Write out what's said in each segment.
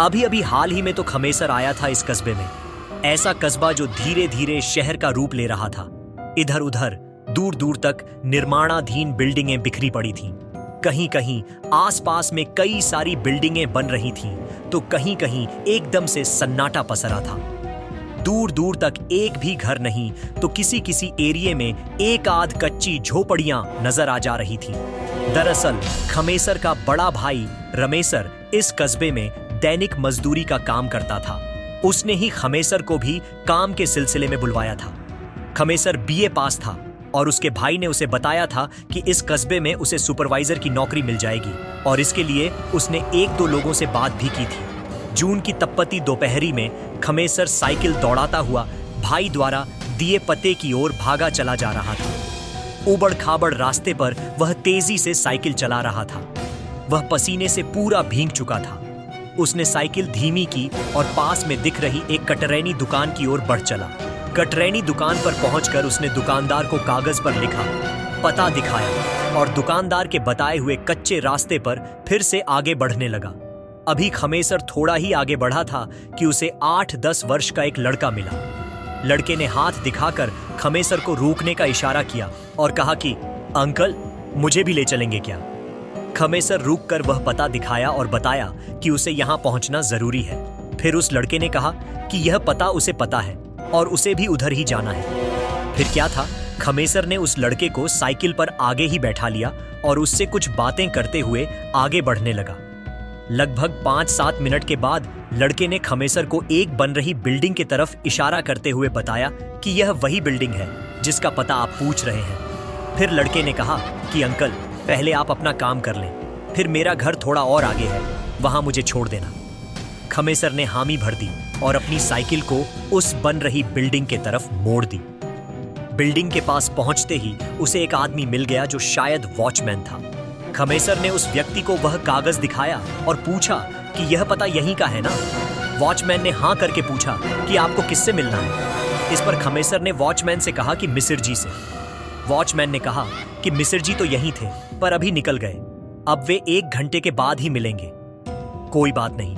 अभी अभी हाल ही में तो खमेसर आया था इस कस्बे में। ऐसा कस्बा जो धीरे धीरे शहर का रूप ले रहा था। इधर उधर दूर दूर तक निर्माणाधीन बिल्डिंगें बिखरी पड़ी थीं। कहीं कहीं आसपास में कई सारी बिल्डिंगें बन रही थीं, तो कहीं कहीं एकदम से सन्नाटा पसरा था। दूर दूर तक एक भी घर नहीं, तो किसी किसी एरिया में एक आध कच्ची झोपड़ियां नजर आ जा रही थीं। दरअसल खमेसर का बड़ा भाई रमेसर इस कस्बे में दैनिक मजदूरी का काम करता था। उसने ही खमेसर को भी काम के सिलसिले में बुलवाया था। खमेसर बीए पास था और उसके भाई ने उसे बताया था कि इस कस्बे में उसे सुपरवाइजर की नौकरी मिल जाएगी, और इसके लिए उसने एक दो लोगों से बात भी की थी। जून की तपती दोपहरी में खमेसर साइकिल दौड़ाता हुआ भाई द्वारा दिए पते की ओर भागा चला जा रहा था। उबड़ खाबड़ रास्ते पर वह तेजी से साइकिल चला रहा था। वह पसीने से पूरा भीग चुका था। उसने साइकिल धीमी की और पास में दिख रही एक कटरैनी दुकान की ओर बढ़ चला। कटरैनी दुकान पर पहुंचकर उसने दुकानदार को कागज पर लिखा, पता दिखाया और दुकानदार के बताए हुए कच्चे रास्ते पर फिर से आगे बढ़ने लगा। अभी खमेसर थोड़ा ही आगे बढ़ा था कि उसे 8-10 वर्ष का एक लड़का मिला। लड़के ने हाथ दिखाकर खमेसर को रोकने का इशारा किया और कहा कि अंकल, मुझे भी ले चलेंगे क्या? खमेसर रुककर वह पता दिखाया और बताया कि उसे यहाँ पहुंचना जरूरी है। फिर उस लड़के ने कहा कि यह पता उसे पता है और उसे भी उधर ही जाना है। फिर क्या था, खमेसर ने उस लड़के को साइकिल पर आगे ही बैठा लिया और उससे कुछ बातें करते हुए आगे बढ़ने लगा। लगभग 5-7 मिनट के बाद लड़के ने खमेसर को एक बन रही बिल्डिंग की तरफ इशारा करते हुए बताया कि यह वही बिल्डिंग है जिसका पता आप पूछ रहे हैं। फिर लड़के ने कहा कि अंकल, पहले आप अपना काम कर लें, फिर मेरा घर थोड़ा और आगे है, वहां मुझे छोड़ देना। खमेसर ने हामी भर दी और अपनी साइकिल को उस बन रही बिल्डिंग के तरफ मोड़ दी। बिल्डिंग के पास पहुंचते ही उसे एक आदमी मिल गया जो शायद वॉचमैन था। खमेसर ने उस व्यक्ति को वह कागज दिखाया और पूछा कि यह पता यहीं का है ना? वॉचमैन ने हाँ करके पूछा कि आपको किससे मिलना है? इस पर खमेसर ने वॉचमैन से कहा कि मिसिर जी से। वॉचमैन ने कहा कि मिसिर जी तो यहीं थे, पर अभी निकल गए, अब वे 1 घंटे के बाद ही मिलेंगे। कोई बात नहीं,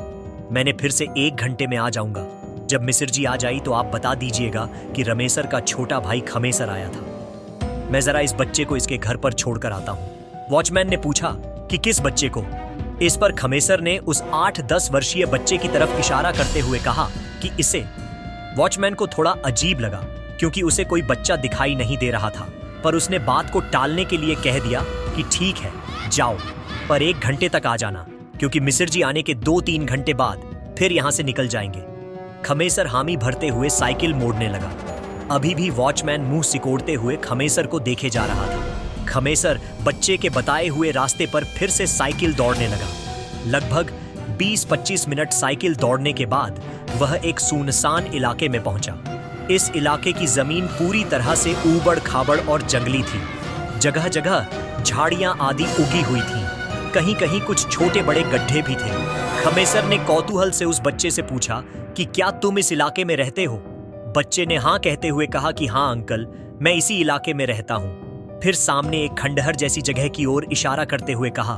मैंने फिर से 1 घंटे में आ जाऊंगा। जब मिसिर जी आ जाई तो आप बता दीजिएगा कि रमेसर का छोटा भाई खमेसर आया था। मैं जरा इस बच्चे को इसके घर पर छोड़कर आता हूं। वॉचमैन ने पूछा कि किस बच्चे को? इस पर खमेसर ने उस 8-10 वर्षीय बच्चे की तरफ इशारा करते हुए कहा कि इसे। वॉचमैन को थोड़ा अजीब लगा क्योंकि उसे कोई बच्चा दिखाई नहीं दे रहा था, पर उसने बात को टालने के लिए कह दिया कि ठीक है, जाओ, पर 1 घंटे तक आ जाना, क्योंकि मिसिर जी आने के 2-3 घंटे बाद फिर यहां से निकल जाएंगे। खमेसर हामी भरते हुए साइकिल मोड़ने लगा। अभी भी वॉचमैन मुंह सिकोड़ते हुए खमेसर को देखे जा रहा था। खमेसर बच्चे के बताए हुए रास्ते पर फिर से साइकिल दौड़ने लगा। लगभग 20-25 मिनट साइकिल दौड़ने के बाद वह एक सुनसान इलाके में पहुंचा। इस इलाके की जमीन पूरी तरह से ऊबड़ खाबड़ और जंगली थी। जगह जगह झाड़ियां आदि उगी हुई थीं। कहीं कहीं कुछ छोटे बड़े गड्ढे भी थे। खमेसर ने कौतूहल से उस बच्चे से पूछा कि क्या तुम इस इलाके में रहते हो? बच्चे ने हाँ कहते हुए कहा कि हाँ अंकल, मैं इसी इलाके में रहता हूँ। फिर सामने एक खंडहर जैसी जगह की ओर इशारा करते हुए कहा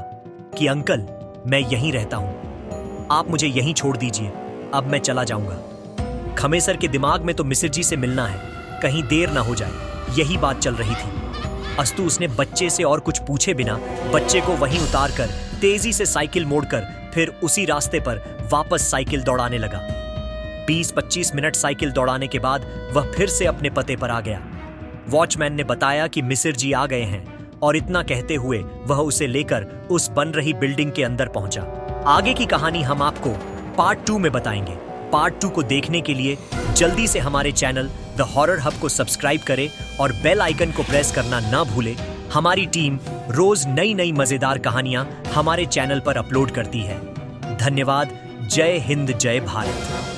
कि अंकल, मैं यहीं रहता हूँ, आप मुझे यहीं छोड़ दीजिए, अब मैं चला जाऊंगा। खमेसर के दिमाग में तो मिसिर जी से मिलना है, कहीं देर ना हो जाए, यही बात चल रही थी। अस्तु उसने बच्चे से और कुछ पूछे बिना बच्चे को वहीं उतार कर तेजी से साइकिल मोड़कर फिर उसी रास्ते पर वापस साइकिल दौड़ाने लगा। 20-25 मिनट साइकिल दौड़ाने के बाद वह फिर से अपने पते पर आ गया। वॉचमैन ने बताया कि मिसिर जी आ गए हैं, और इतना कहते हुए वह उसे लेकर उस बन रही बिल्डिंग के अंदर पहुंचा। आगे की कहानी हम आपको पार्ट 2 में बताएंगे। पार्ट 2 को देखने के लिए जल्दी से हमारे चैनल द हॉरर हब को सब्सक्राइब करें और बेल आइकन को प्रेस करना ना भूलें। हमारी टीम रोज नई नई मजेदार कहानियां हमारे चैनल पर अपलोड करती है। धन्यवाद। जय हिंद, जय भारत।